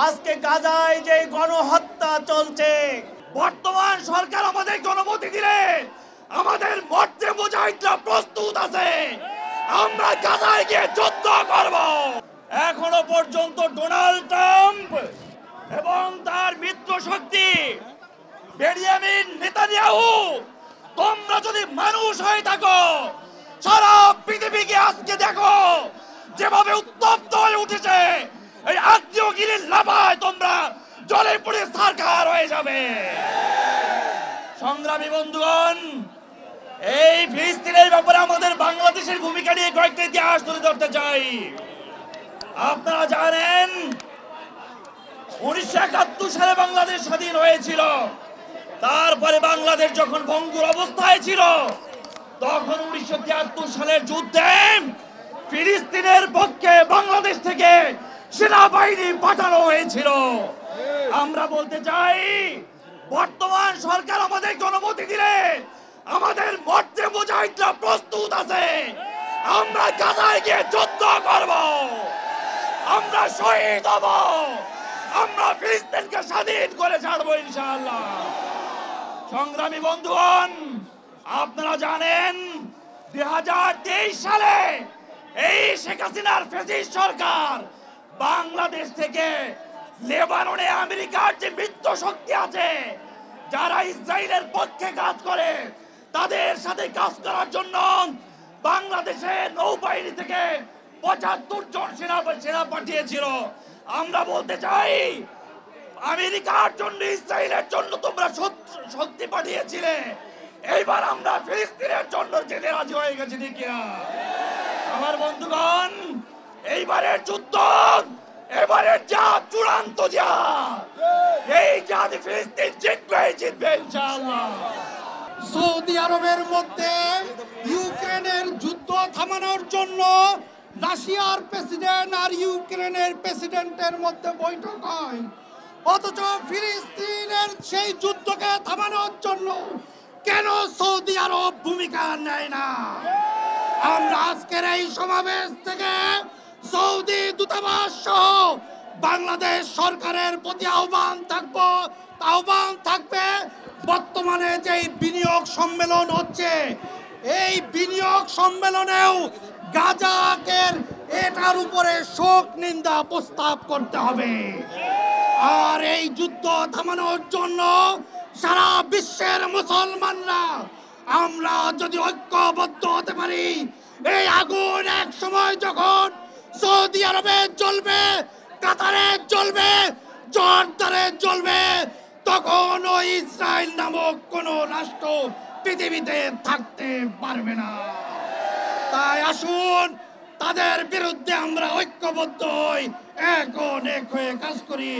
আজকে গাজায় যে গণহত্যা চলছে, বর্তমান সরকার আমাদের অনুমতি দিলে আমাদের মরতে মুজাহিদরা প্রস্তুত আছে। আমরা গাজায় গিয়ে যুদ্ধ করব। এখনো পর্যন্ত ডোনাল্ড ট্রাম্প এবং তার মিত্র শক্তি বেনিয়ামিন নেতানিয়াহু, তোমরা যদি মানুষ হয়ে থাকো, সারা পৃথিবীকে আজকে দেখো যেভাবে উত্তপ্ত হয়ে উঠেছে। এই আগ্নেয়গিরির লাভায় তোমরা জলে পড়ে ছারখার হয়ে যাবে। সংগ্রামী বন্ধুগণ, এই ফিলিস্তিনের ব্যাপারে আমাদের বাংলাদেশের ভূমিকা নিয়ে কয়েকটা ইতিহাস তুলে ধরতে চাই। আপনারা জানেন 1971 সালে বাংলাদেশ স্বাধীন হয়েছিল। তারপরে বাংলাদেশ যখন ভঙ্গুর অবস্থায় ছিল, তখন 1973 সালের যুদ্ধে ফিলিস্তিনের পক্ষে বাংলাদেশ থেকে সেনাবাহিনী পাঠানো হয়েছিল। আমরা বলতে চাই, বর্তমান সরকার আমাদের অনুমতি দিলে আমাদের মরতে মুজাহিদরা প্রস্তুত আছে। আমরা গাজায় গিয়ে যুদ্ধ করব, আমরা শহীদ হব, আমরা ফিলিস্তিনকে স্বাধীন করে ছাড়বো ইনশাআল্লাহ। সংগ্রামী বন্ধুগণ, আপনারা জানেন 2023 সালে এই শেখ হাসিনার ফ্যাসিস্ট সরকার বাংলাদেশ থেকে লেবাননে আমেরিকার যে মিত্র শক্তি আছে, যারা ইসরায়েলের পক্ষে কাজ করে, তাদের সাথে কাজ করার জন্য বাংলাদেশের নৌবাহিনী থেকে 75 জন সেনা পাঠিয়েছিল। আমরা বলতে চাই, আমেরিকার জন্য ইসরায়েলের জন্য তোমরা শক্তি পাঠিয়েছিলে, এইবার আমরা ফিলিস্তিনের জন্য যেতে রাজি হয়ে গেছি, ঠিক কিনা? আমার বন্ধুগণ, এইবারের যুদ্ধ, এবারের যা চূড়ান্ত যা, এই জাতি ফিলিস্তিন জিতবে ইনশাআল্লাহ। সৌদি আরবের মধ্যে ইউক্রেনের যুদ্ধ থামানোর জন্য রাশিয়ার প্রেসিডেন্ট আর ইউক্রেনের প্রেসিডেন্টের মধ্যে বৈঠক হয়, অথচ ফিলিস্তিনের সেই যুদ্ধকে থামানোর জন্য কেন সৌদি আরব ভূমিকা নেয় না? আমরা আজকের এই সমাবেশ থেকে সৌদি দূতাবাস সহ বাংলাদেশ সরকারের প্রতি আহ্বান থাকবে, বর্তমানে যে বিনিয়োগ সম্মেলন হচ্ছে, এই বিনিয়োগ সম্মেলনেও গাজাকের এটার উপরে শোক নিন্দা প্রস্তাব করতে হবে। আর এই যুদ্ধ থামানোর জন্য সারা বিশ্বের মুসলমানরা আমরা যদি ঐক্যবদ্ধ হতে পারি, এই আগুন এক সময় যখন সৌদি আরবে জ্বলবে, কাতারে জ্বলবে, জর্দানে জ্বলবে, তখন ওই ইসরায়েল নামক কোন রাষ্ট্র পৃথিবীতে থাকতে পারবে না। তাই আসুন তাদের বিরুদ্ধে আমরা ঐক্যবদ্ধ হই, এক হয়ে কাজ করি।